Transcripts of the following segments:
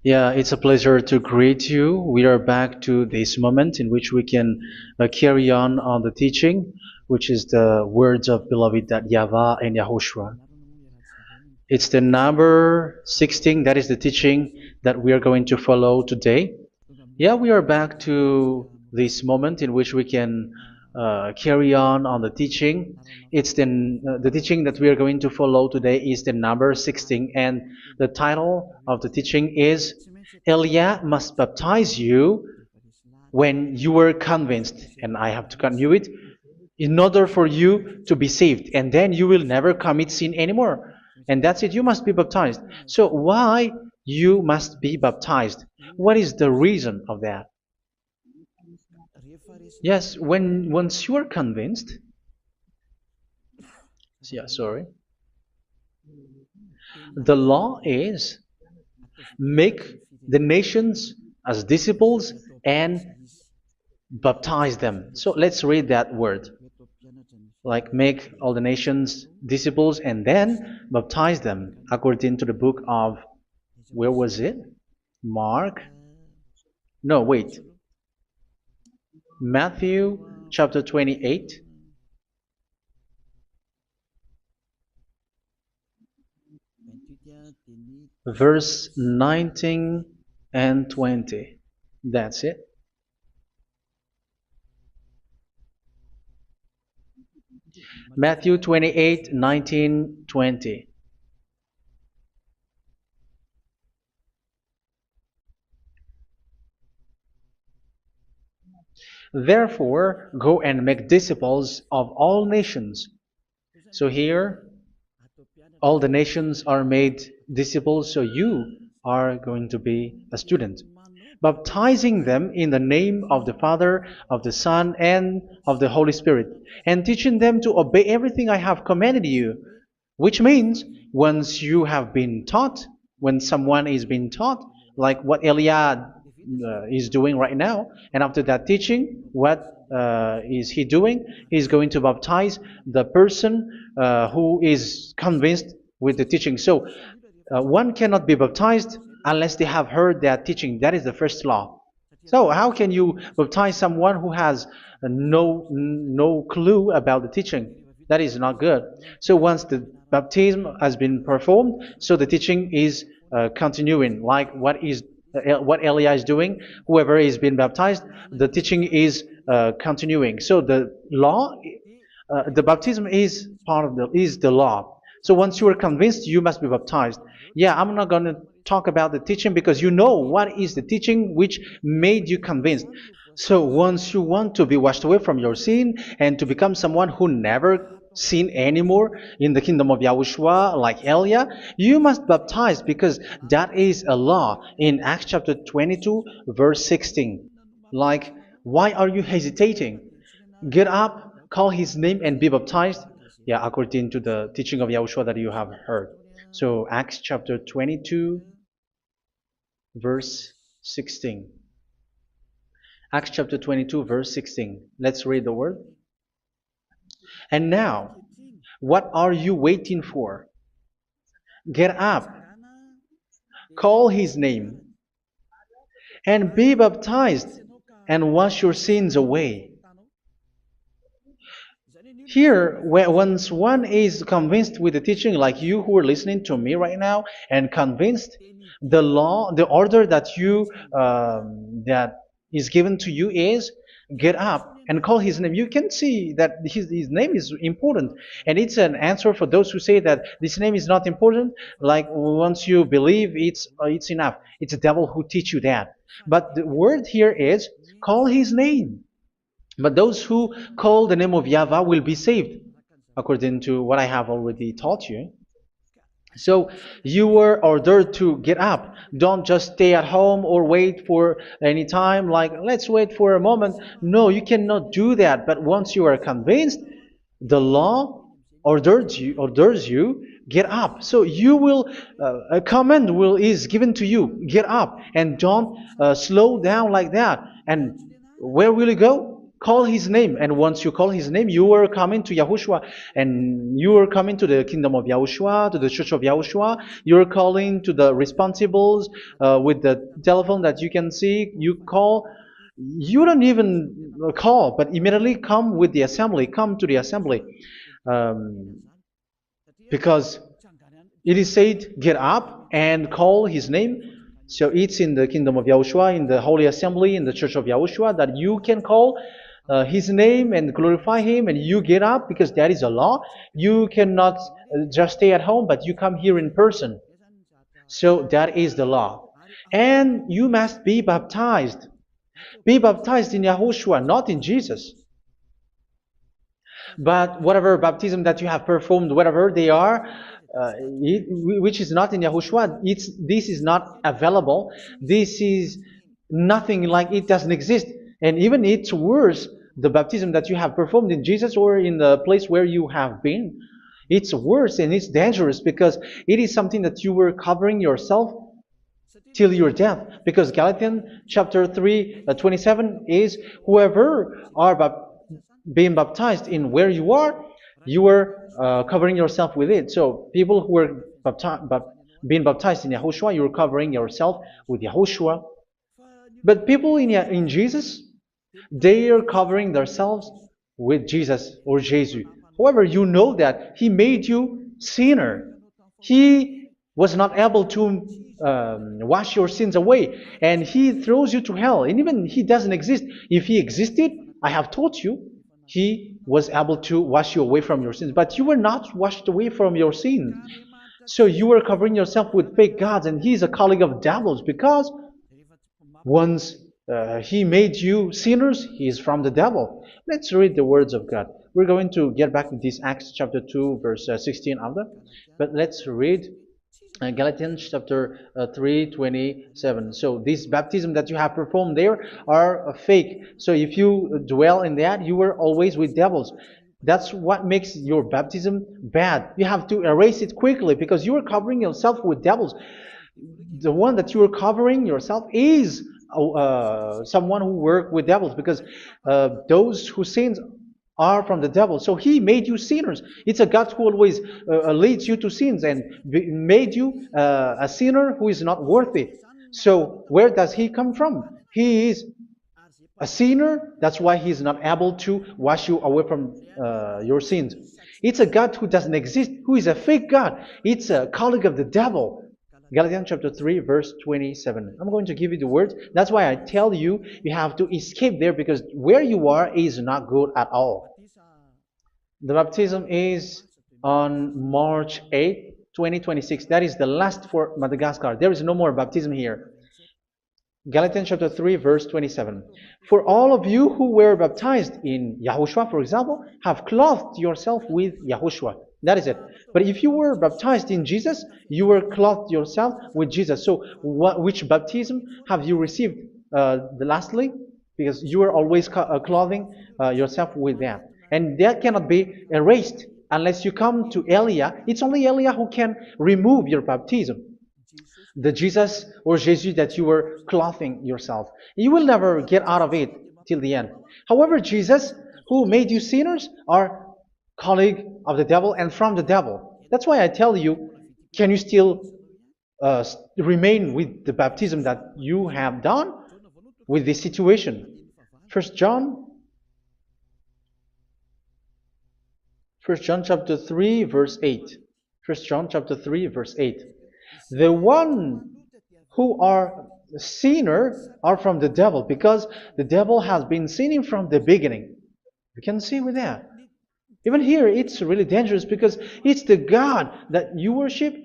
Yeah, it's a pleasure to greet you. We are back to this moment in which we can carry on the teaching, which is the words of beloved that YAHVAH and YAHOSHUA. It's the number 16, that is the teaching that we are going to follow today. Yeah, we are back to this moment in which we can carry on the teaching. It's the teaching that we are going to follow today is the number 16, and the title of the teaching is Elia must baptize you when you were convinced, and I have to continue it, in order for you to be saved, and then you will never commit sin anymore. And that's it, you must be baptized. So why you must be baptized? What is the reason of that? Yes, when once you are convinced, yeah, sorry, the law is make the nations as disciples and baptize them. So let's read that word. Like make all the nations disciples and then baptize them according to the book of, where was it? Mark? No, wait. Matthew chapter 28. Verse 19 and 20. That's it. Matthew 28, 19, 20. Therefore, go and make disciples of all nations. So here, all the nations are made disciples, so you are going to be a student. Baptizing them in the name of the Father, of the Son, and of the Holy Spirit, and teaching them to obey everything I have commanded you. Which means, once you have been taught, when someone is being taught, like what Elia is doing right now, and after that teaching, what is he doing? He's going to baptize the person who is convinced with the teaching. So one cannot be baptized unless they have heard that teaching. That is the first law. So how can you baptize someone who has no clue about the teaching? That is not good. So once the baptism has been performed, so the teaching is continuing, like what Elia is doing. Whoever is being baptized, the teaching is continuing. So the law, the baptism is part of the law. So once you are convinced, you must be baptized. Yeah, I'm not going to talk about the teaching because you know what is the teaching which made you convinced. So once you want to be washed away from your sin and to become someone who never sin anymore in the kingdom of Yahushua, like Elia, you must baptize because that is a law in Acts chapter 22, verse 16. Like, why are you hesitating? Get up, call his name, and be baptized. Yeah, according to the teaching of Yahushua that you have heard. So Acts chapter 22, verse 16. Acts chapter 22, verse 16. Let's read the word. And now, what are you waiting for? Get up, call his name, and be baptized, and wash your sins away. Here, once one is convinced with the teaching, like you who are listening to me right now, and convinced, the law, the order that that is given to you is get up and call his name. You can see that his name is important, and it's an answer for those who say that this name is not important. Like once you believe, it's enough. It's the devil who teach you that. But the word here is call his name. But those who call the name of YAHVAH will be saved, according to what I have already taught you. So you were ordered to get up. Don't just stay at home or wait for any time, like let's wait for a moment. No, you cannot do that. But once you are convinced, the law orders you get up. So you will a command is given to you. Get up and don't slow down like that. And where will you go? Call his name, and once you call his name, you are coming to Yahushua, and you are coming to the kingdom of Yahushua, to the church of Yahushua. You're calling to the responsibles with the telephone that you can see. You call. You don't even call, but immediately come with the assembly. Come to the assembly, um, because it is said, get up and call his name. So it's in the kingdom of Yahushua, in the holy assembly, in the church of Yahushua, that you can call his name and glorify him, and you get up because that is a law. You cannot just stay at home, but you come here in person. So that is the law. And you must be baptized. Be baptized in Yahushua, not in Jesus. But whatever baptism that you have performed, whatever they are, which is not in Yahushua, this is not available. This is nothing, like it doesn't exist. And even it's worse, the baptism that you have performed in Jesus or in the place where you have been. It's worse and it's dangerous because it is something that you were covering yourself till your death. Because Galatians chapter 3, 27 is, whoever are being baptized in where you are covering yourself with it. So people who are being baptized in Yahushua, you're covering yourself with Yahushua. But people in Jesus, they are covering themselves with Jesus or Jesus. However, you know that he made you sinner. He was not able to wash your sins away, and he throws you to hell. And even he doesn't exist. If he existed, I have taught you, he was able to wash you away from your sins. But you were not washed away from your sins. So you were covering yourself with fake gods, and he's a colleague of devils, because once he made you sinners, he is from the devil. Let's read the words of God. We're going to get back to this Acts chapter 2, verse 16 after. But let's read Galatians chapter 3, 27. So this baptism that you have performed there are fake. So if you dwell in that, you were always with devils. That's what makes your baptism bad. You have to erase it quickly because you are covering yourself with devils. The one that you are covering yourself is someone who works with devils, because those who sin are from the devil. So he made you sinners. It's a God who always leads you to sins and made you a sinner who is not worthy. So where does he come from? He is a sinner. That's why he is not able to wash you away from your sins. It's a God who doesn't exist, who is a fake God. It's a colleague of the devil. Galatians chapter 3, verse 27. I'm going to give you the words. That's why I tell you, you have to escape there, because where you are is not good at all. The baptism is on March 8, 2026. That is the last for Madagascar. There is no more baptism here. Galatians chapter 3, verse 27. For all of you who were baptized in Yahushua, for example, have clothed yourself with Yahushua. That is it. But if you were baptized in Jesus, you were clothed yourself with Jesus. So which baptism have you received lastly? Because you are always clothing yourself with that. And that cannot be erased unless you come to Elia. It's only Elia who can remove your baptism. The Jesus or Jesus that you were clothing yourself. You will never get out of it till the end. However, Jesus, who made you sinners, are colleague of the devil and from the devil. That's why I tell you, can you still remain with the baptism that you have done with this situation? 1 John chapter 3, verse 8. 1 John chapter 3, verse 8. The one who are sinner are from the devil, because the devil has been sinning from the beginning. You can see with that. Even here, it's really dangerous, because it's the God that you worship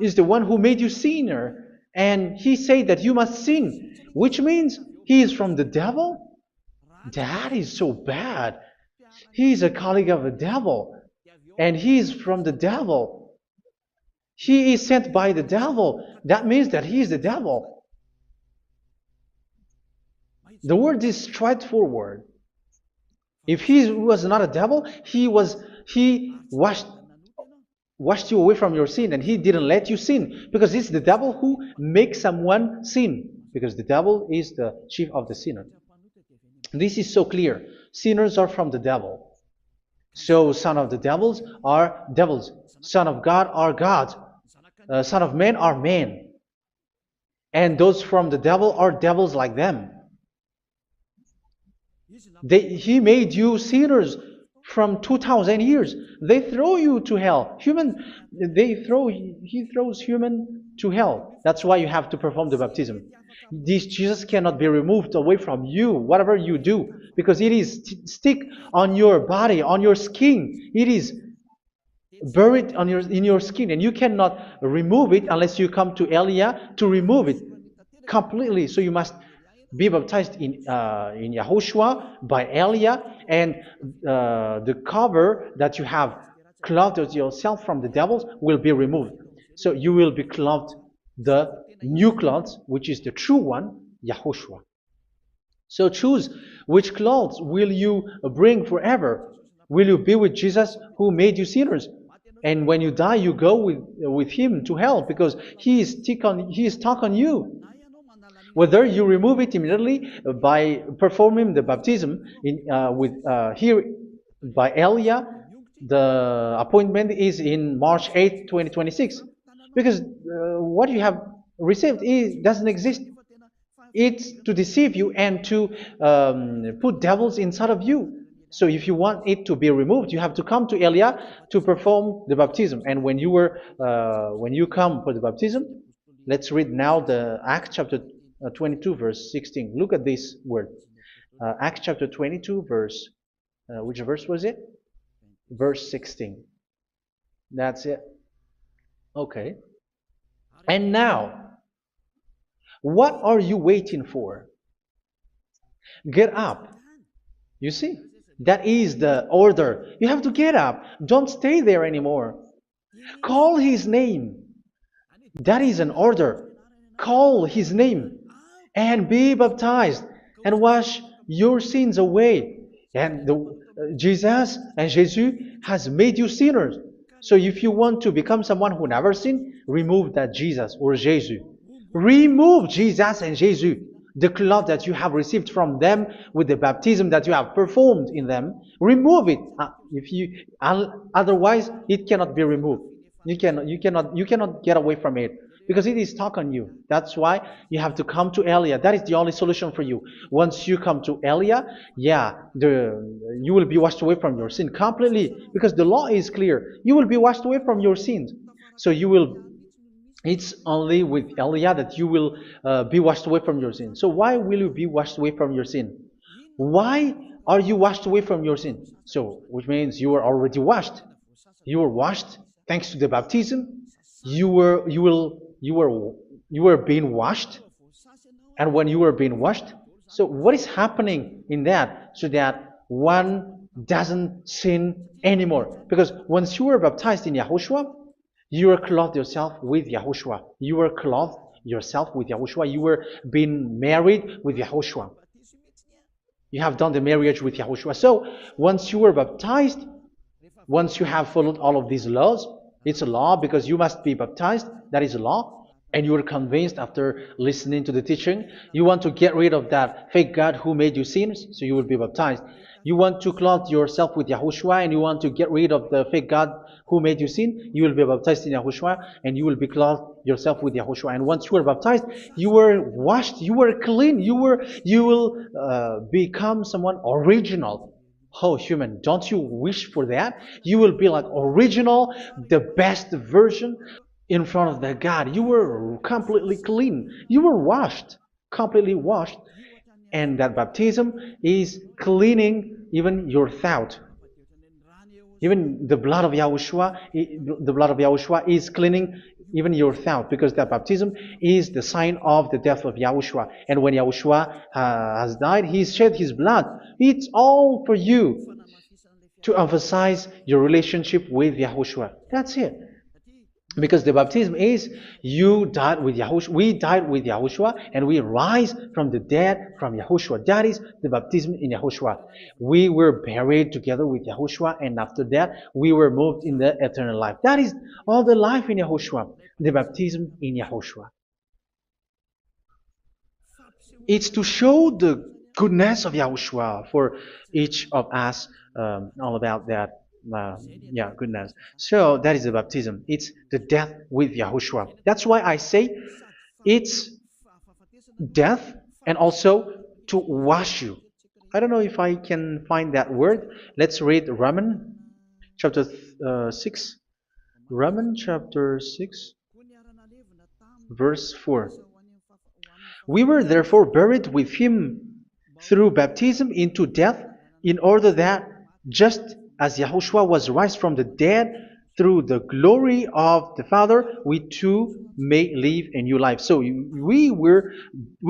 is the one who made you sinner, and he said that you must sin, which means he is from the devil. That is so bad. He is a colleague of the devil, and he is from the devil. He is sent by the devil. That means that he is the devil. The word is straightforward. If he was not a devil, he washed you away from your sin, and he didn't let you sin, because it's the devil who makes someone sin, because the devil is the chief of the sinner. This is so clear. Sinners are from the devil. So son of the devils are devils. Son of God are gods. Son of men are men. And those from the devil are devils like them. He made you sinners from 2,000 years. They throw you to hell. He throws human to hell. That's why you have to perform the baptism. This Jesus cannot be removed away from you, whatever you do, because it is stick on your body, on your skin. It is buried in your skin, and you cannot remove it unless you come to Elia to remove it completely. So you must be baptized in Yahushua by Elia, and the cover that you have clothed yourself from the devils will be removed. So you will be clothed the new clothes, which is the true one, Yahushua. So choose which clothes will you bring forever. Will you be with Jesus who made you sinners? And when you die, you go with him to hell because he is stuck on you. Whether you remove it immediately by performing the baptism here by Elia, the appointment is in March 8, 2026. Because what you have received doesn't exist. It's to deceive you and to put devils inside of you. So if you want it to be removed, you have to come to Elia to perform the baptism. And when you come for the baptism, let's read now the Acts chapter 22 verse 16. Look at this word. Acts chapter 22 verse, which verse was it? Verse 16. That's it. Okay. And now, what are you waiting for? Get up. You see, that is the order. You have to get up. Don't stay there anymore. Call his name. That is an order. Call his name and be baptized and wash your sins away. And Jesus has made you sinners. So if you want to become someone who never sinned, remove that Jesus or Jesus. Remove Jesus and Jesus, the cloth that you have received from them with the baptism that you have performed in them. Remove it. Otherwise, it cannot be removed. You cannot get away from it because it is stuck on you. That's why you have to come to Elia. That is the only solution for you. Once you come to Elia, you will be washed away from your sin completely because the law is clear. You will be washed away from your sins. So it's only with Elia that you will be washed away from your sin. So why will you be washed away from your sin? Why are you washed away from your sin? So, which means you are already washed. You were washed thanks to the baptism. You were being washed, and when you were being washed, so what is happening in that? So that one doesn't sin anymore. Because once you were baptized in Yahushua, you were clothed yourself with Yahushua. You were clothed yourself with Yahushua. You were being married with Yahushua. You have done the marriage with Yahushua. So once you were baptized, once you have followed all of these laws, it's a law because you must be baptized. That is a law. And you are convinced after listening to the teaching, you want to get rid of that fake God who made you sinners, so you will be baptized. You want to clothe yourself with Yahushua and you want to get rid of the fake God who made you sin, you will be baptized in Yahushua and you will be clothed yourself with Yahushua. And once you are baptized, you were washed, you were clean, you will become someone original. Oh, human, don't you wish for that? You will be like original, the best version in front of the God. You were completely clean. You were washed, completely washed. And that baptism is cleaning even your thought. Even the blood of Yahushua is cleaning even your thought, because that baptism is the sign of the death of Yahushua. And when Yahushua has died, he shed his blood. It's all for you to emphasize your relationship with Yahushua. That's it. Because the baptism is you died with Yahushua, we died with Yahushua, and we rise from the dead from Yahushua. That is the baptism in Yahushua. We were buried together with Yahushua, and after that we were moved in the eternal life. That is all the life in Yahushua, the baptism in Yahushua. It's to show the goodness of Yahushua for each of us, all about that. Yeah, goodness. So that is the baptism. It's the death with Yahushua. That's why I say it's death and also to wash you. I don't know if I can find that word. Let's read Romans chapter 6. Romans chapter 6, verse 4. We were therefore buried with him through baptism into death, in order that, just as Yahushua was raised from the dead through the glory of the Father, we too may live a new life. So we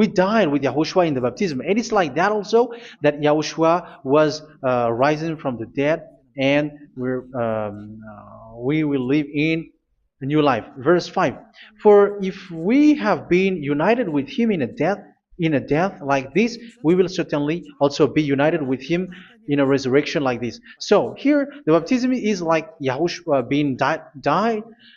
died with Yahushua in the baptism, and it's like that also that Yahushua was rising from the dead, and we will live in a new life. Verse 5. For if we have been united with him in a death like this, we will certainly also be united with him in a resurrection like this. So here the baptism is like Yahushua being died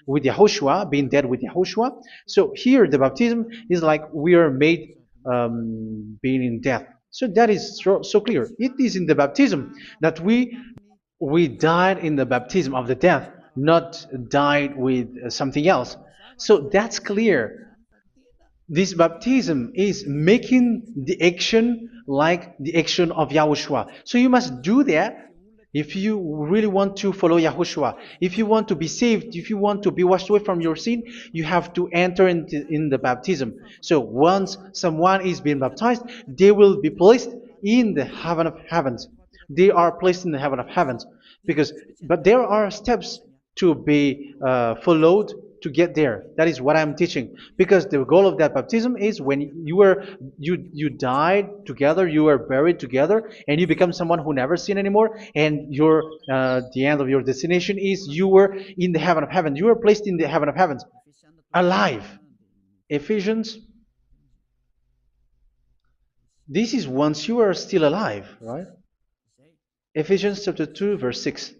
with Yahushua, being dead with Yahushua. So here the baptism is like we are made being in death. So that is so clear. It is in the baptism that we died in the baptism of the death, not died with something else. So that's clear. This baptism is making the action like the action of Yahushua. So you must do that if you really want to follow Yahushua. If you want to be saved, if you want to be washed away from your sin, you have to enter in the baptism. So once someone is being baptized, they will be placed in the heaven of heavens. They are placed in the heaven of heavens because, but there are steps to be followed to get there. That is what I'm teaching. Because the goal of that baptism is when you died together, you were buried together, and you become someone who never sin anymore. And your the end of your destination is you were in the heaven of heaven. You were placed in the heaven of heavens, alive. Ephesians. This is once you are still alive, right? Ephesians chapter 2, verse 6.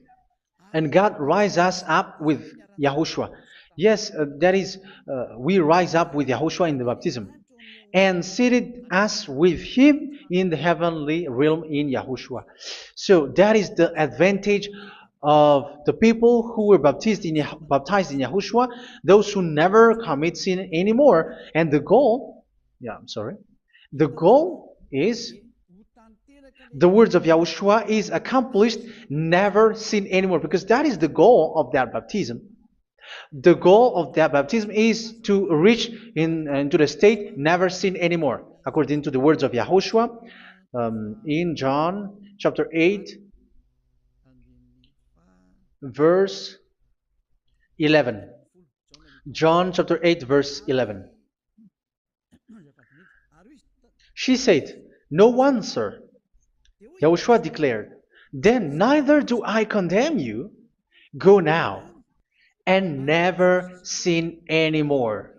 And God rise us up with Yahushua. Yes, that is, we rise up with Yahushua in the baptism. And seated us with him in the heavenly realm in Yahushua. So that is the advantage of the people who were baptized in Yahushua, those who never commit sin anymore. And the goal, the goal is the words of Yahushua is accomplished, never sin anymore, because that is the goal of that baptism. The goal of that baptism is to reach into the state never sin anymore, according to the words of Yahushua in John chapter 8, verse 11. John chapter 8, verse 11. She said, "No one, sir." Yahushua declared, "Then neither do I condemn you. Go now and never sin anymore."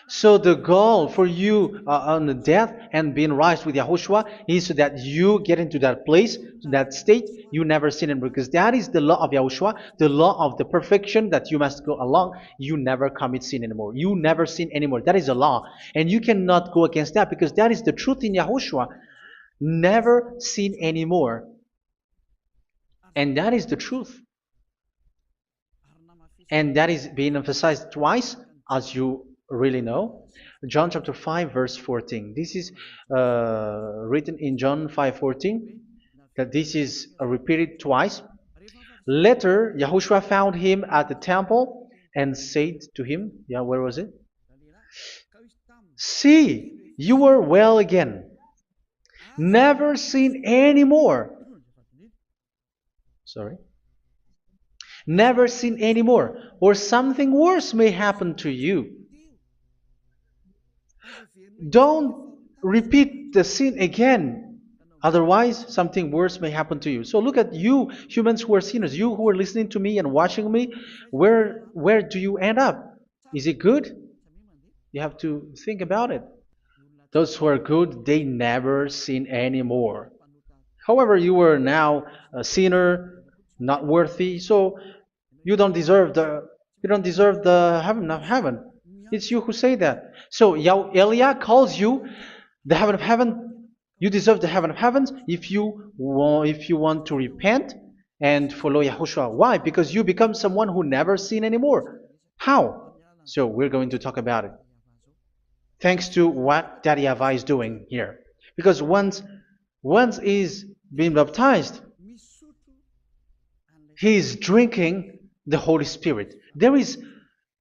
So the goal for you on the death and being raised with Yahushua is so that you get into that place, that state, you never sin anymore. Because that is the law of Yahushua, the law of the perfection that you must go along. You never commit sin anymore. You never sin anymore. That is a law. And you cannot go against that because that is the truth in Yahushua. Never sin anymore. And that is the truth. And that is being emphasized twice, as you really know. John chapter 5, verse 14. This is written in John 5:14, that this is repeated twice. Later, Yahushua found him at the temple and said to him, where was it? "See, you are well again. Never sin anymore." Sorry. Never sin anymore, or something worse may happen to you. Don't repeat the sin again. Otherwise, something worse may happen to you. So look at you, humans who are sinners, you who are listening to me and watching me. Where do you end up? Is it good? You have to think about it. Those who are good, they never sin anymore. However, you are now a sinner, not worthy, so you don't deserve the heaven of heaven. It's you who say that. So Eliah calls you the heaven of heaven You deserve the heaven of heavens if you want to repent and follow Yahushua. Why? Because you become someone who never sin anymore. How? So we're going to talk about it. Thanks to what Daddy YAHVAH is doing here. Because once he's been baptized, he is drinking the Holy Spirit. There is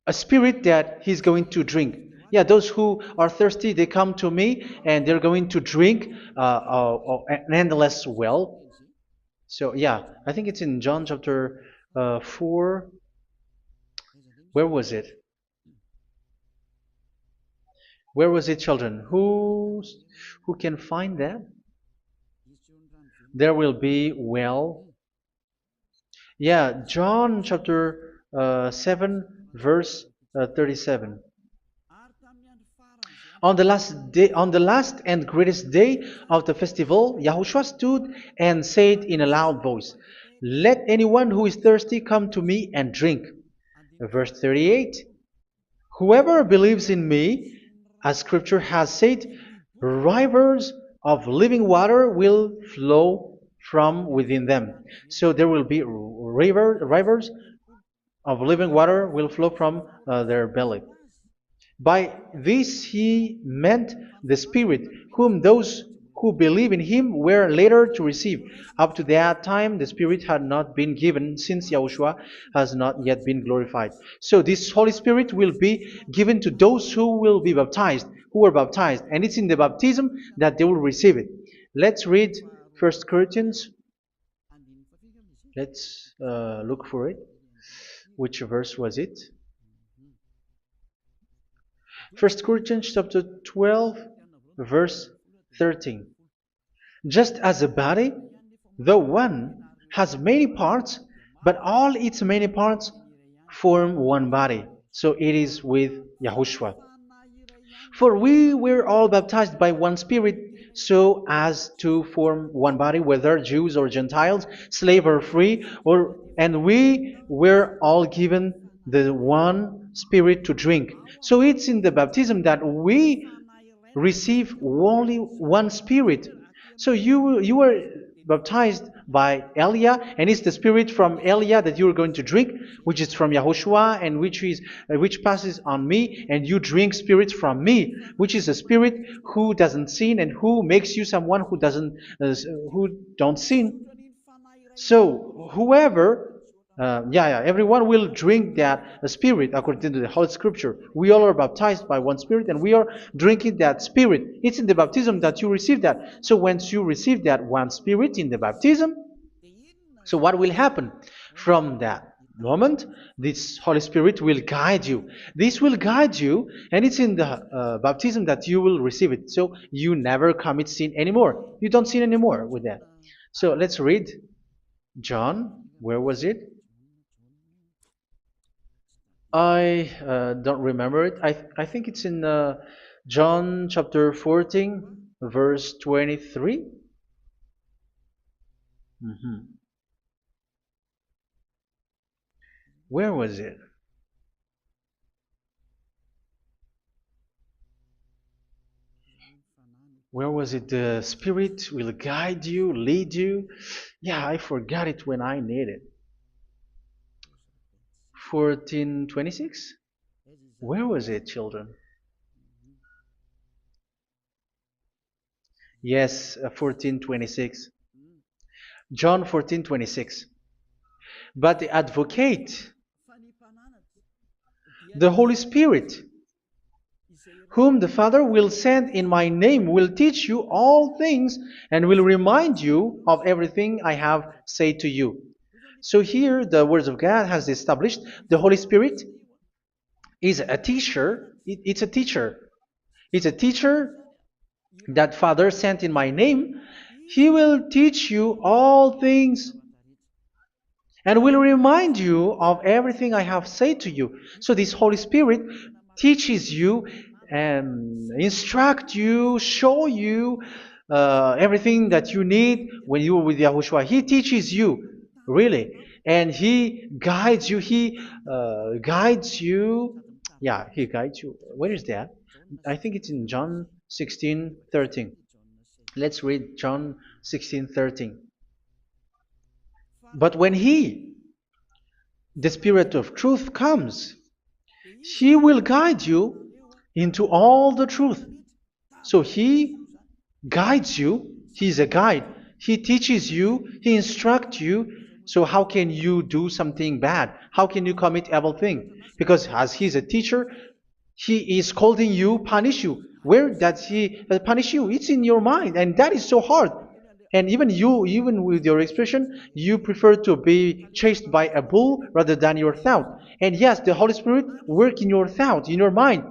a spirit that he's going to drink. Yeah, those who are thirsty, they come to me and they're going to drink an endless well. So, yeah, I think it's in John chapter 4. Where was it? Where was it, children? Who can find that? There will be well. Yeah, John chapter 7, verse 37. On the last and greatest day of the festival, Yahushua stood and said in a loud voice, "Let anyone who is thirsty come to me and drink." Verse 38, "Whoever believes in me, as Scripture has said, rivers of living water will flow from within them." So there will be rivers of living water will flow from their belly. By this he meant the Spirit, whom those who believe in him were later to receive. Up to that time, the Spirit had not been given, since Yahushua has not yet been glorified. So this Holy Spirit will be given to those who will be baptized, who were baptized, and it's in the baptism that they will receive it. Let's read 1 Corinthians. Let's look for it. Which verse was it? 1 Corinthians chapter 12, verse 13. Just as a body, though one, has many parts, but all its many parts form one body. So it is with Yahushua. For we were all baptized by one Spirit, so as to form one body, whether Jews or Gentiles, slave or free, and we were all given the one Spirit to drink. So it's in the baptism that we receive only one Spirit. So you were baptized by Elia, and it's the Spirit from Elia that you are going to drink, which is from Yahushua, and which passes on me, and you drink Spirit from me, which is a Spirit who doesn't sin and who makes you someone who don't sin. So whoever everyone will drink that Spirit according to the Holy Scripture. We all are baptized by one Spirit, and we are drinking that Spirit. It's in the baptism that you receive that. So once you receive that one Spirit in the baptism, so what will happen from that moment? This Holy Spirit will guide you. This will guide you, and it's in the baptism that you will receive it. So you never commit sin anymore. You don't sin anymore with that. So let's read John. Where was it? I don't remember it. I think it's in John chapter 14, verse 23. Where was it? Where was it? The Spirit will guide you, lead you. Yeah, I forgot it when I need it. 14:26? Where was it, children? Yes, 14:26. John 14:26. But the advocate, the Holy Spirit, whom the Father will send in my name, will teach you all things and will remind you of everything I have said to you. So here the words of God has established the Holy Spirit is a teacher. It's a teacher. It's a teacher that Father sent in my name. He will teach you all things and will remind you of everything I have said to you. So this Holy Spirit teaches you and instruct you, show you everything that you need when you are with Yahushua. He teaches you, really, and He guides you. He guides you. Yeah, He guides you. Where is that? I think it's in John 16:13. Let's read John 16:13. But when He, the Spirit of truth, comes, He will guide you into all the truth. So He guides you. He's a guide. He teaches you. He instructs you. So how can you do something bad? How can you commit evil thing? Because as He's a teacher, He is scolding you, punish you. Where does He punish you? It's in your mind, and that is so hard. And even you, even with your expression, you prefer to be chased by a bull rather than your thought. And yes, the Holy Spirit work in your thought, in your mind.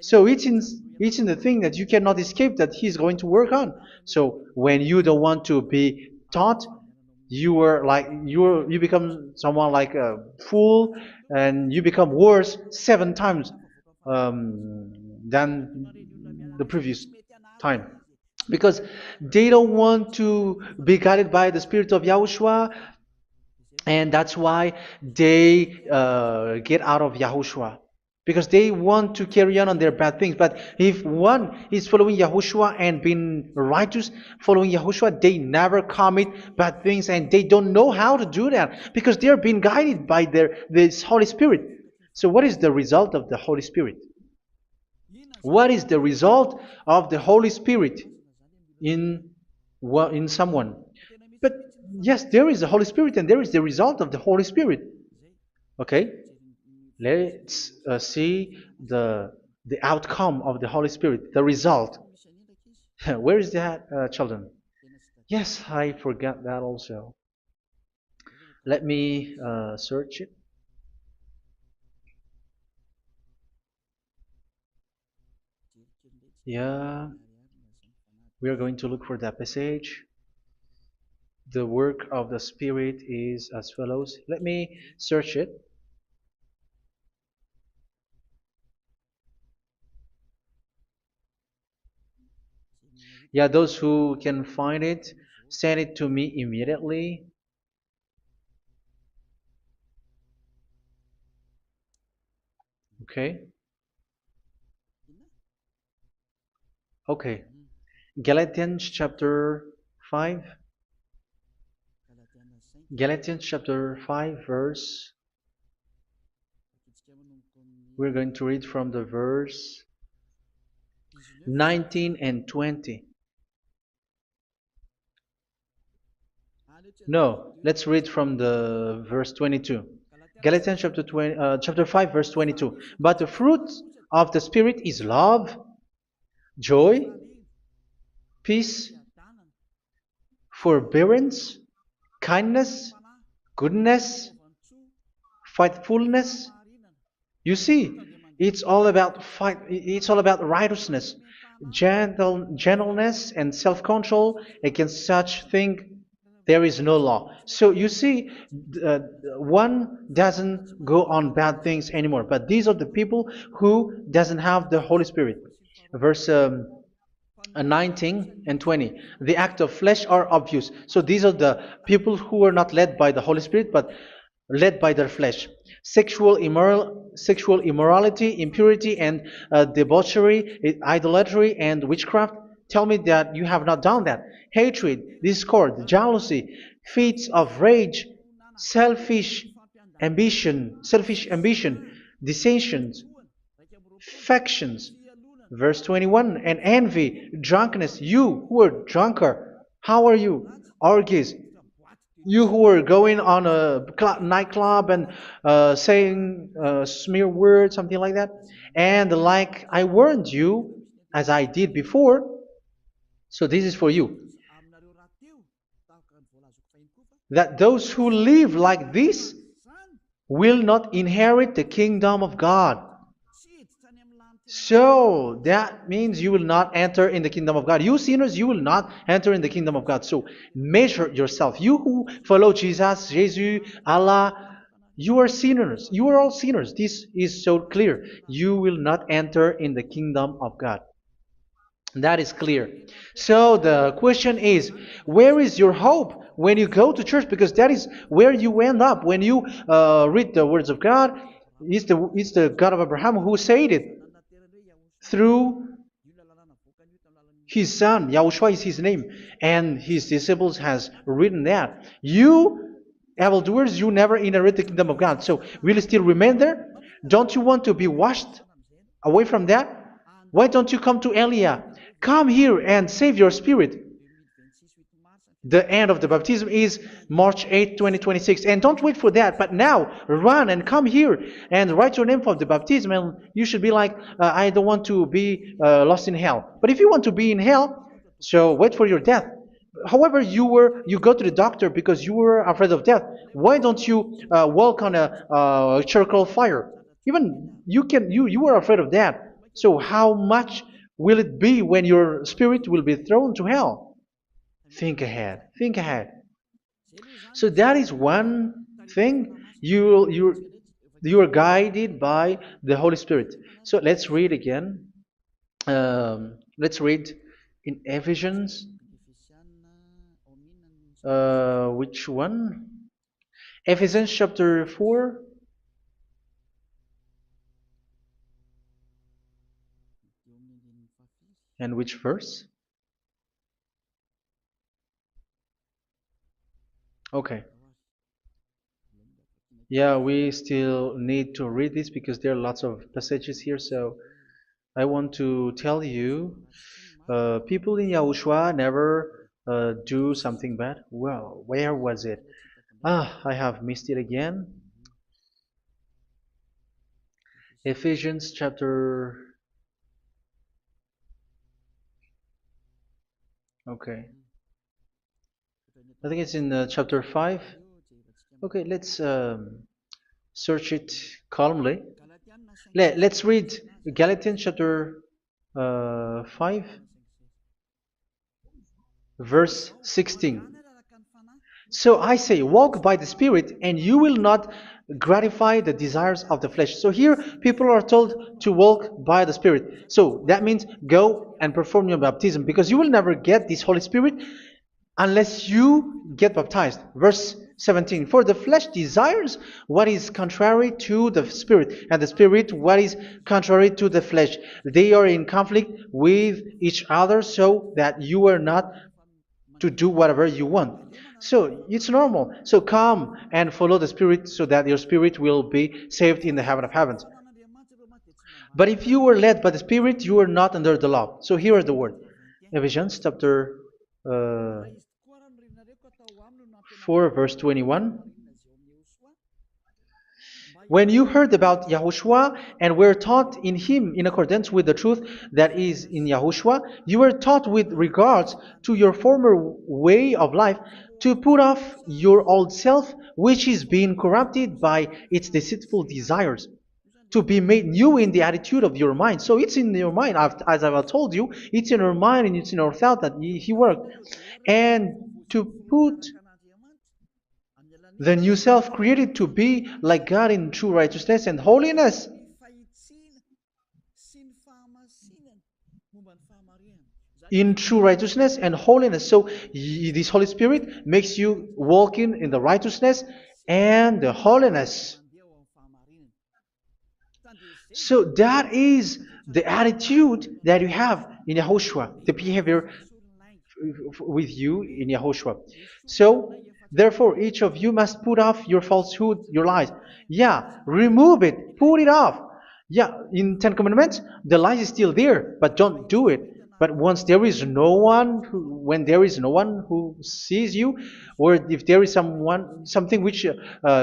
So it's in the thing that you cannot escape that He's going to work on. So when you don't want to be taught, you become someone like a fool, and you become worse 7 times than the previous time, because they don't want to be guided by the Spirit of Yahushua, and that's why they get out of Yahushua, because they want to carry on their bad things. But if one is following Yahushua and being righteous, following Yahushua, they never commit bad things, and they don't know how to do that because they are being guided by this Holy Spirit. So what is the result of the Holy Spirit? What is the result of the Holy Spirit in someone? But yes, there is the Holy Spirit, and there is the result of the Holy Spirit. Okay, let's see the outcome of the Holy Spirit, the result. Where is that, children? Yes, I forgot that also. Let me search it. Yeah, we are going to look for that passage. The work of the Spirit is as follows. Let me search it. Yeah, those who can find it, send it to me immediately. Okay. Okay. Galatians chapter 5. Galatians chapter 5 verse. We're going to read from the verse 19 and 20. No, let's read from the verse 22. Galatians chapter 5 verse 22. But the fruit of the Spirit is love, joy, peace, forbearance, kindness, goodness, faithfulness. You see, it's all about fight. It's all about righteousness, gentleness, and self-control. Against such thing, there is no law. So you see, uh, one doesn't go on bad things anymore. But these are the people who doesn't have the Holy Spirit. Verse 19 and 20. The act of flesh are obvious. So these are the people who are not led by the Holy Spirit, but led by their flesh. Sexual immorality, impurity, and debauchery, idolatry, and witchcraft. Tell me that you have not done that. Hatred, discord, jealousy, fits of rage, selfish ambition, dissensions, factions. Verse 21, and envy, drunkenness. You who are drunker, how are you? Orgies. You who are going on a nightclub and saying smear words, something like that. And like I warned you, as I did before, so this is for you, that those who live like this will not inherit the kingdom of God. So that means you will not enter in the kingdom of God. You sinners, you will not enter in the kingdom of God. So measure yourself. You who follow Jesus, Allah, you are sinners. You are all sinners. This is so clear. You will not enter in the kingdom of God. That is clear. So the question is, where is your hope when you go to church? Because that is where you end up when you read the words of God. It's the God of Abraham who said it through His son, Yahushua is his name, and his disciples has written that. You, evildoers, you never inherit the kingdom of God. So will you still remain there? Don't you want to be washed away from that? Why don't you come to Elia? Come here and save your spirit. The end of the baptism is March 8th, 2026. And don't wait for that, but now run and come here and write your name for the baptism. And you should be like, I don't want to be lost in hell. But if you want to be in hell, so wait for your death. However, you go to the doctor because you were afraid of death. Why don't you walk on a charcoal fire? Even you were afraid of that. So how much will it be when your spirit will be thrown to hell? Think ahead. Think ahead. So that is one thing. You are guided by the Holy Spirit. So let's read again. Let's read in Ephesians. Which one? Ephesians chapter 4. And which verse? Okay. Yeah, we still need to read this because there are lots of passages here. So I want to tell you, people in Yahushua never do something bad. Well, where was it? I have missed it again. Ephesians chapter. Okay. I think it's in chapter 5. Okay, let's search it calmly. Let's read Galatians chapter 5, verse 16. So I say, walk by the Spirit, and you will not gratify the desires of the flesh. So here, people are told to walk by the Spirit. So that means go and perform your baptism, because you will never get this Holy Spirit unless you get baptized. Verse 17. For the flesh desires what is contrary to the Spirit, and the Spirit what is contrary to the flesh. They are in conflict with each other, so that you are not to do whatever you want. So it's normal. So come and follow the Spirit so that your spirit will be saved in the heaven of heavens. But if you were led by the Spirit, you are not under the law. So here are the word. Ephesians chapter 4 verse 21. When you heard about Yahushua and were taught in him in accordance with the truth that is in Yahushua, you were taught with regards to your former way of life to put off your old self, which is being corrupted by its deceitful desires, to be made new in the attitude of your mind. So it's in your mind, as I've told you, it's in our mind and it's in our thought that he worked. And to put the new self created to be like God in true righteousness and holiness. In true righteousness and holiness. So this Holy Spirit makes you walking in the righteousness and the holiness. So that is the attitude that you have in Yahushua, the behavior with you in Yahushua. So therefore, each of you must put off your falsehood, your lies. Yeah, remove it, put it off. Yeah, in Ten Commandments, the lies is still there, but don't do it. But once there is no one, when there is no one who sees you, or if there is something which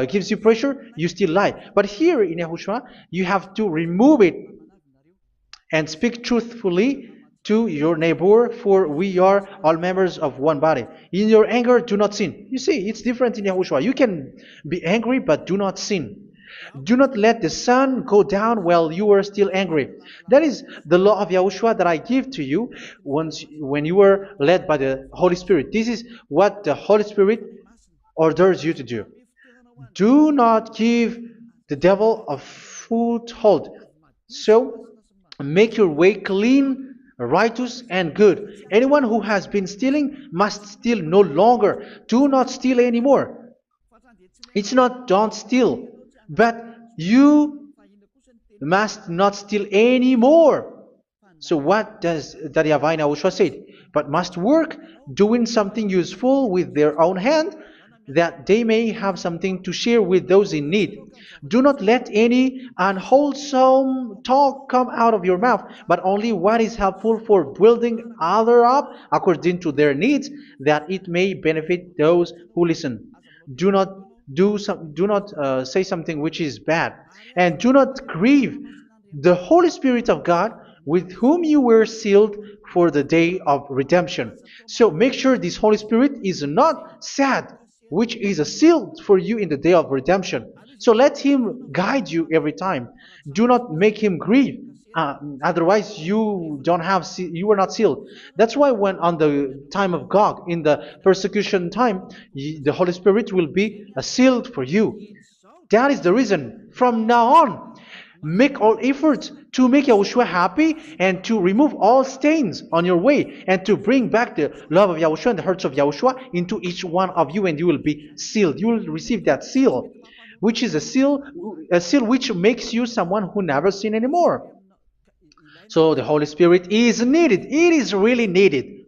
gives you pressure, you still lie. But here in Yahushua, you have to remove it and speak truthfully to your neighbor, for we are all members of one body. In your anger, do not sin. You see, it's different in Yahushua. You can be angry, but do not sin. Do not let the sun go down while you are still angry. That is the law of Yahushua that I give to you when you were led by the Holy Spirit. This is what the Holy Spirit orders you to do. Do not give the devil a foothold. So, make your way clean, righteous, and good. Anyone who has been stealing must steal no longer. Do not steal anymore. It's not don't steal, but you must not steal anymore. So what does the Yahweh Yahushua say? But must work doing something useful with their own hand, that they may have something to share with those in need. Do not let any unwholesome talk come out of your mouth, but only what is helpful for building other up according to their needs, that it may benefit those who listen. Do not do not say something which is bad, and do not grieve the Holy Spirit of God, with whom you were sealed for the day of redemption. So make sure this Holy Spirit is not sad, which is a seal for you in the day of redemption. So let Him guide you every time. Do not make Him grieve. Otherwise, you don't have you are not sealed. That's why when on the time of God, in the persecution time, the Holy Spirit will be sealed for you. That is the reason. From now on, make all efforts to make Yahushua happy and to remove all stains on your way and to bring back the love of Yahushua and the hearts of Yahushua into each one of you, and you will be sealed. You will receive that seal, which is a seal which makes you someone who never sin anymore. So the Holy Spirit is needed. It is really needed.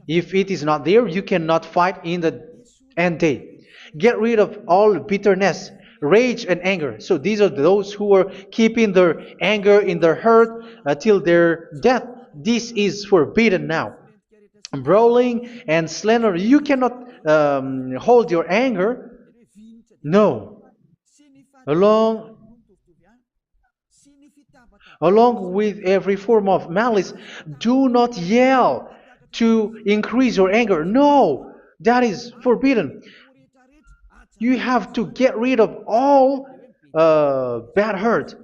If it is not there, you cannot fight in the end day. Get rid of all bitterness, rage, and anger. So these are those who are keeping their anger in their heart till their death. This is forbidden now. Brawling and slander. You cannot hold your anger. No. Along with every form of malice, do not yell to increase your anger. No, that is forbidden. You have to get rid of all bad hurt.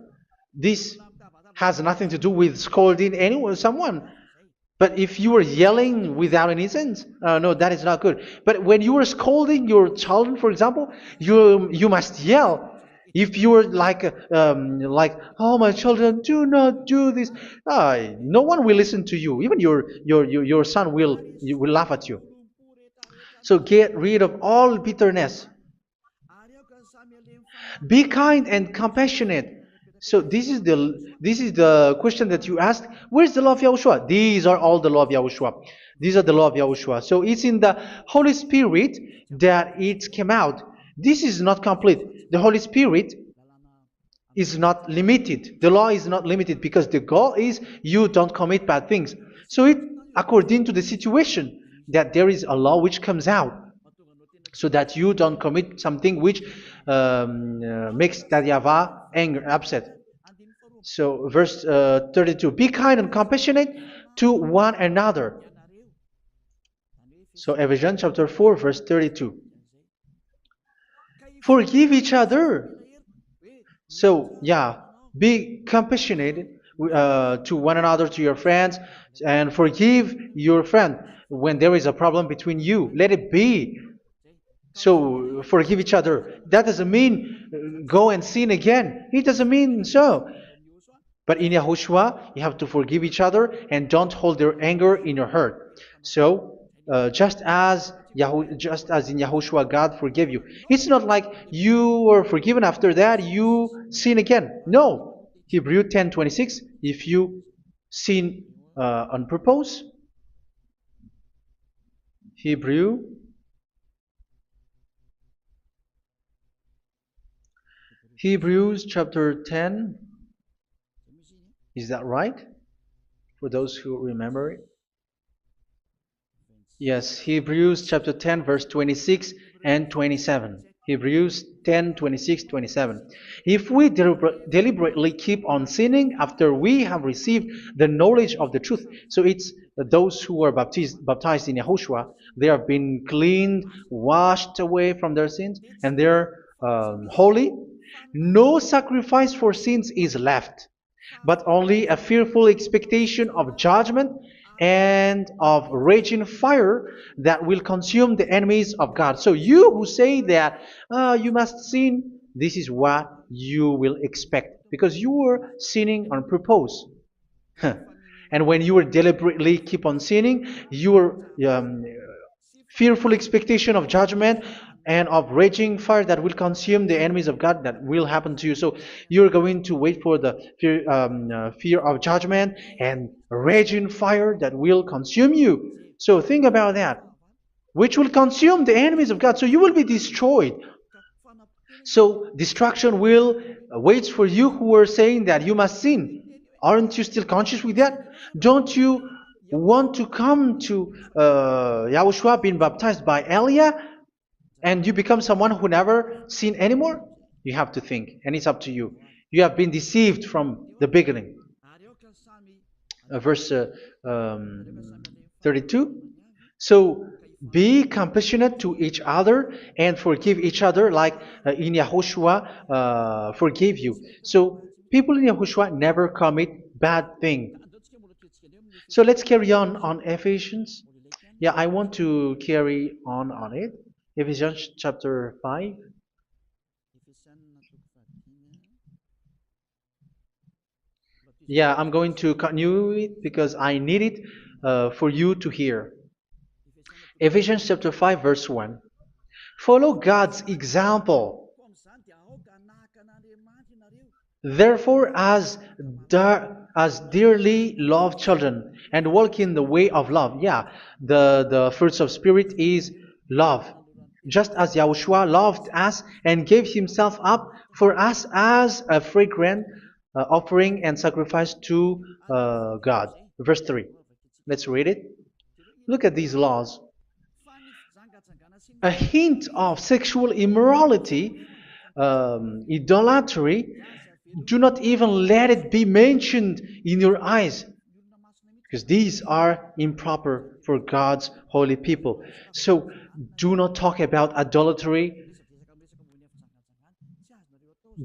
This has nothing to do with scolding anyone, someone. But if you are yelling without any sense, no, that is not good. But when you are scolding your child, for example, you must yell. If you are like, oh, my children, do not do this, no one will listen to you. Even your son will laugh at you. So get rid of all bitterness. Be kind and compassionate. So this is the question that you asked. Where's the law of Yahushua? These are all the law of Yahushua. These are the law of Yahushua. So it's in the Holy Spirit that it came out. This is not complete. The Holy Spirit is not limited. The law is not limited because the goal is you don't commit bad things. So it according to the situation that there is a law which comes out, so that you don't commit something which makes that YAHVAH angry, upset. So verse 32, be kind and compassionate to one another. So Ephesians chapter 4 verse 32. Forgive each other. So yeah, be compassionate to one another, to your friends, and forgive your friend when there is a problem between you. Let it be. So forgive each other. That doesn't mean go and sin again. It doesn't mean so. But in Yahushua, you have to forgive each other and don't hold their anger in your heart. So just as in Yahushua, God forgave you. It's not like you were forgiven after that you sin again. No. Hebrew 10:26. If you sin on purpose, Hebrews chapter 10. Is that right? For those who remember it? Yes, Hebrews chapter 10 verse 26 and 27. Hebrews 10, 26, 27. If we deliberately keep on sinning after we have received the knowledge of the truth, so it's those who are baptized in Yahushua, they have been cleaned, washed away from their sins, and they're holy. No sacrifice for sins is left, but only a fearful expectation of judgment and of raging fire that will consume the enemies of God. So you who say that you must sin, this is what you will expect, because you were sinning on purpose. And when you deliberately keep on sinning, your fearful expectation of judgment and of raging fire that will consume the enemies of God that will happen to you. So you're going to wait for the fear of judgment and raging fire that will consume you. So think about that, which will consume the enemies of God. So you will be destroyed. So destruction will wait for you who are saying that you must sin. Aren't you still conscious with that? Don't you want to come to Yahushua being baptized by Elia and you become someone who never sinned anymore? You have to think, and it's up to you. You have been deceived from the beginning. Verse 32. So be compassionate to each other and forgive each other like in Yahushua forgave you. So people in Yahushua never commit bad thing. So let's carry on Ephesians. Yeah, I want to carry on it. Ephesians chapter 5. Yeah, I'm going to continue it because I need it for you to hear. Ephesians chapter 5 verse 1. Follow God's example. Therefore, as dearly loved children, and walk in the way of love. Yeah, the fruits of spirit is love. Just as Yahushua loved us and gave himself up for us as a fragrant offering and sacrifice to God. Verse 3. Let's read it. Look at these laws. A hint of sexual immorality, idolatry, do not even let it be mentioned in your eyes, because these are improper for God's holy people. So do not talk about idolatry.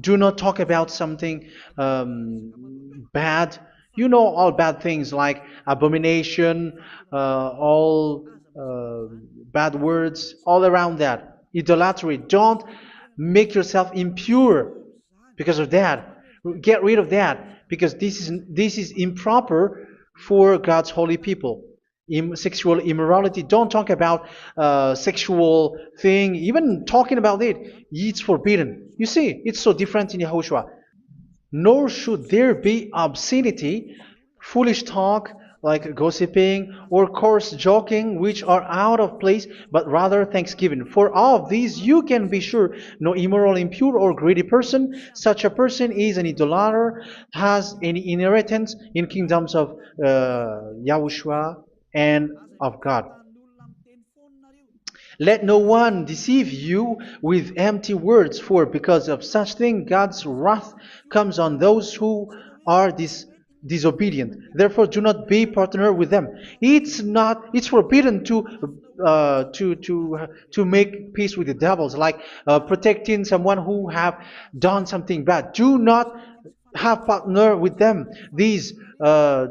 Do not talk about something bad. You know all bad things like abomination, all bad words, all around that. Idolatry. Don't make yourself impure because of that. Get rid of that because this is improper for God's holy people. Sexual immorality. Don't talk about sexual thing. Even talking about it's forbidden. You see, it's so different in Yahushua. Nor should there be obscenity, foolish talk like gossiping or coarse joking, which are out of place, but rather thanksgiving. For of these you can be sure: no immoral, impure, or greedy person, such a person is an idolater, has any inheritance in kingdoms of Yahushua and of God. Let no one deceive you with empty words, for because of such thing God's wrath comes on those who are disobedient. Therefore, do not be partner with them. It's forbidden to make peace with the devils, like protecting someone who have done something bad. Do not have partner with them. These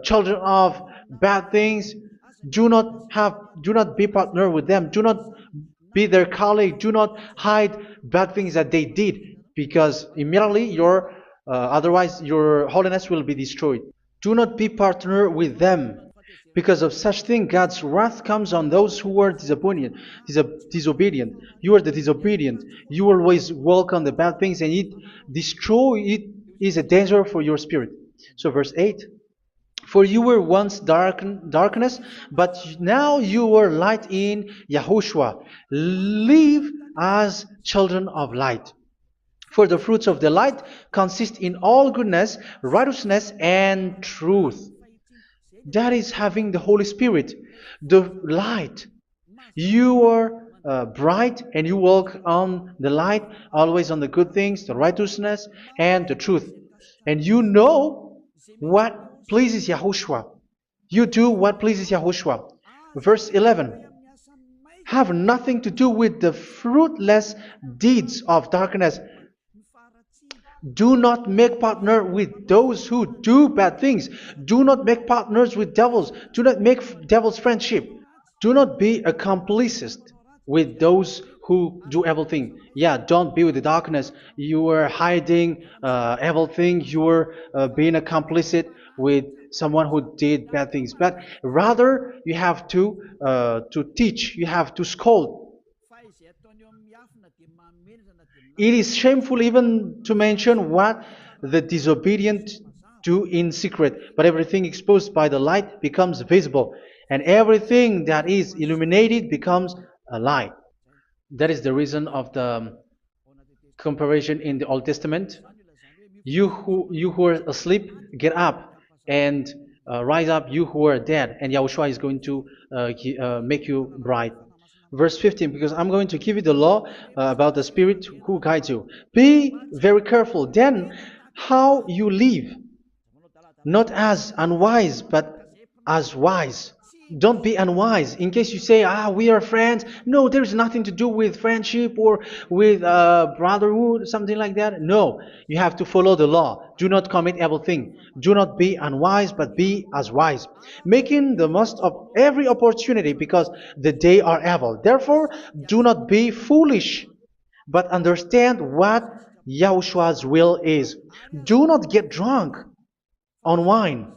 children of bad things, do not be partner with them. Do not be their colleague. Do not hide bad things that they did, because immediately otherwise your holiness will be destroyed. Do not be partner with them. Because of such thing, God's wrath comes on those who are disobedient. You are the disobedient. You always walk on the bad things, and it is a danger for your spirit. So verse 8. For you were once darkness, but now you are light in Yahushua. Live as children of light. For the fruits of the light consist in all goodness, righteousness, and truth. That is having the Holy Spirit, the light. You are bright and you walk on the light, always on the good things, the righteousness, and the truth. And you know what pleases Yahushua. You do what pleases Yahushua. Verse 11. Have nothing to do with the fruitless deeds of darkness. Do not make partner with those who do bad things. Do not make partners with devils. Do not make devil's friendship. Do not be a complicit with those who do evil things. Yeah, don't be with the darkness. You are hiding evil things. You are being a complicit with someone who did bad things. But rather, you have to teach. You have to scold. It is shameful even to mention what the disobedient do in secret, but everything exposed by the light becomes visible, and everything that is illuminated becomes a light. That is the reason of the comparison in the Old Testament. You who are asleep, get up and rise up, you who are dead, and Yahushua is going to make you bright. Verse 15, because I'm going to give you the law about the Spirit who guides you. Be very careful then how you live, not as unwise, but as wise. Don't be unwise. In case you say, we are friends. No, there's nothing to do with friendship or with brotherhood, something like that. No, you have to follow the law. Do not commit evil thing. Do not be unwise, but be as wise, making the most of every opportunity, because the day are evil. Therefore, do not be foolish, but understand what Yahushua's will is. Do not get drunk on wine,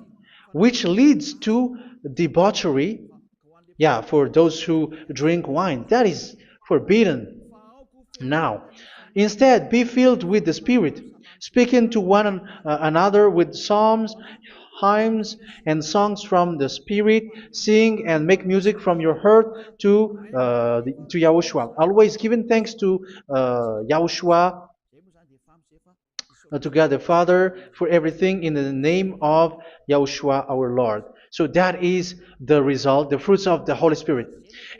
which leads to debauchery. Yeah, for those who drink wine, that is forbidden now. Instead, be filled with the Spirit, speaking to one another with psalms, hymns, and songs from the Spirit. Sing and make music from your heart to Yahushua, always giving thanks to Yahushua, to God the Father, for everything in the name of Yahushua our Lord. So that is the result, the fruits of the Holy Spirit.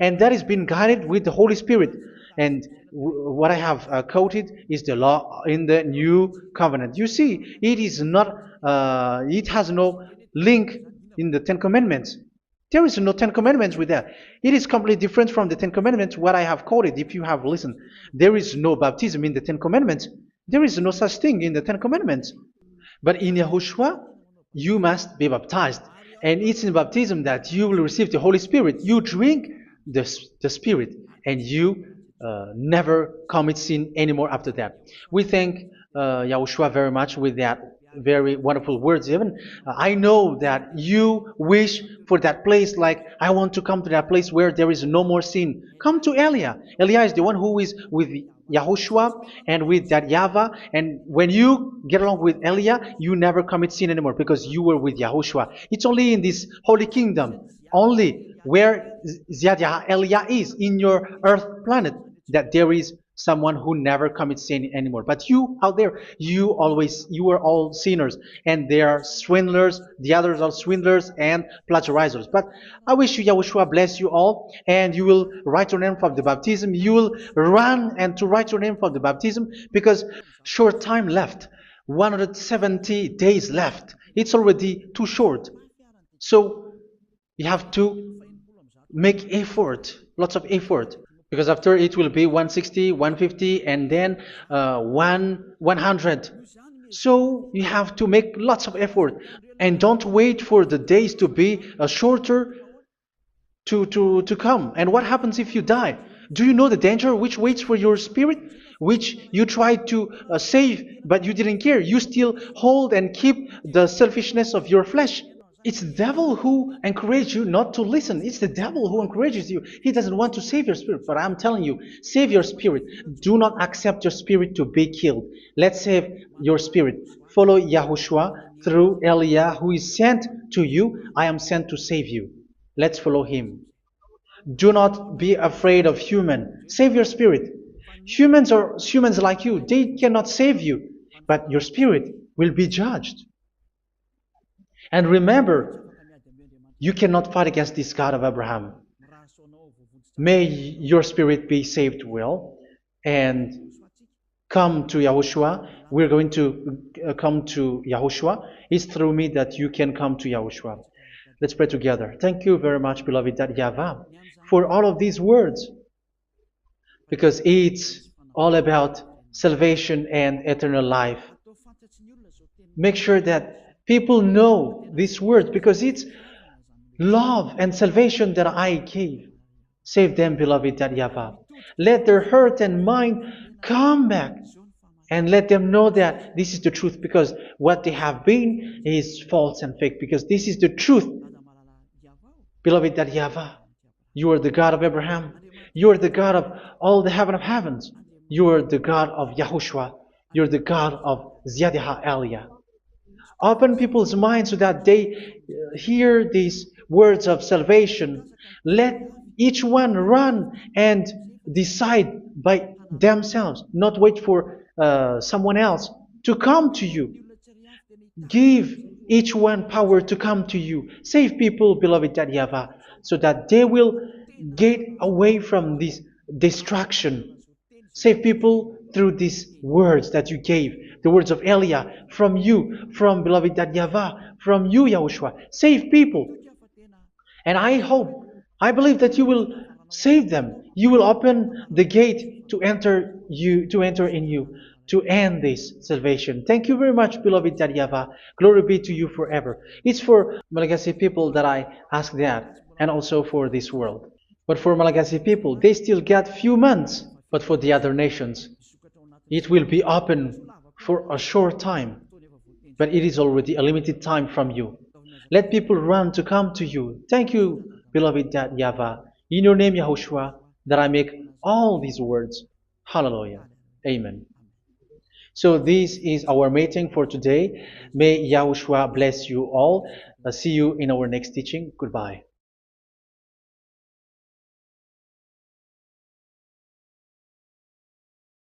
And that is being guided with the Holy Spirit. And what I have quoted is the law in the new covenant. You see, it is not, it has no link in the Ten Commandments. There is no Ten Commandments with that. It is completely different from the Ten Commandments, what I have quoted, if you have listened. There is no baptism in the Ten Commandments. There is no such thing in the Ten Commandments. But in Yahushua, you must be baptized. And it's in baptism that you will receive the Holy Spirit. You drink the Spirit, and you never commit sin anymore after that. We thank Yahushua very much with that very wonderful words. Even I know that you wish for that place, like, I want to come to that place where there is no more sin. Come to Elia. Elia is the one who is with Yahushua and with that YAHVAH. And when you get along with Elia, you never commit sin anymore, because you were with Yahushua. It's only in this holy kingdom, only where Elia is, in your earth planet, that there is someone who never commits sin anymore. But you out there, you are all sinners, and they are swindlers. The others are swindlers and plagiarizers. But I wish you, Yahushua, bless you all, and you will write your name for the baptism. You will run and to write your name for the baptism, because short time left, 170 days left. It's already too short. So you have to make effort, lots of effort, because after it will be 160, 150, and then 100. So you have to make lots of effort, and don't wait for the days to be shorter to come. And what happens if you die? Do you know the danger which waits for your spirit, which you tried to save, but you didn't care? You still hold and keep the selfishness of your flesh. It's the devil who encourages you not to listen. It's the devil who encourages you. He doesn't want to save your spirit. But I'm telling you, save your spirit. Do not accept your spirit to be killed. Let's save your spirit. Follow Yahushua through Elia, who is sent to you. I am sent to save you. Let's follow him. Do not be afraid of human. Save your spirit. Humans are humans like you. They cannot save you. But your spirit will be judged. And remember, you cannot fight against this God of Abraham. May your spirit be saved well, and come to Yahushua. We're going to come to Yahushua. It's through me that you can come to Yahushua. Let's pray together. Thank you very much, beloved YAHVAH, for all of these words, because it's all about salvation and eternal life. Make sure that people know these words, because it's love and salvation that I gave. Save them, beloved YAHVAH. Let their heart and mind come back, and let them know that this is the truth, because what they have been is false and fake, because this is the truth. Beloved YAHVAH, you are the God of Abraham. You are the God of all the heaven of heavens. You are the God of YAHOSHUA. You're the God of Ziyadiha Aliyah. Open people's minds so that they hear these words of salvation. Let each one run and decide by themselves, not wait for someone else to come to you. Give each one power to come to you. Save people, beloved Yahavah, so that they will get away from this destruction. Save people through these words that you gave, the words of Elia, from you, from beloved Yahavah, from you, Yahushua. Save people. And I believe that you will save them. You will open the gate to enter in you, to end this salvation. Thank you very much, beloved Yahavah. Glory be to you forever. It's for Malagasy people that I ask that, and also for this world. But for Malagasy people, they still get few months. But for the other nations, it will be open for a short time. But it is already a limited time from you. Let people run to come to you. Thank you, beloved Yahavah. In your name, Yahushua, that I make all these words. Hallelujah. Amen. So this is our meeting for today. May Yahushua bless you all. See you in our next teaching. Goodbye.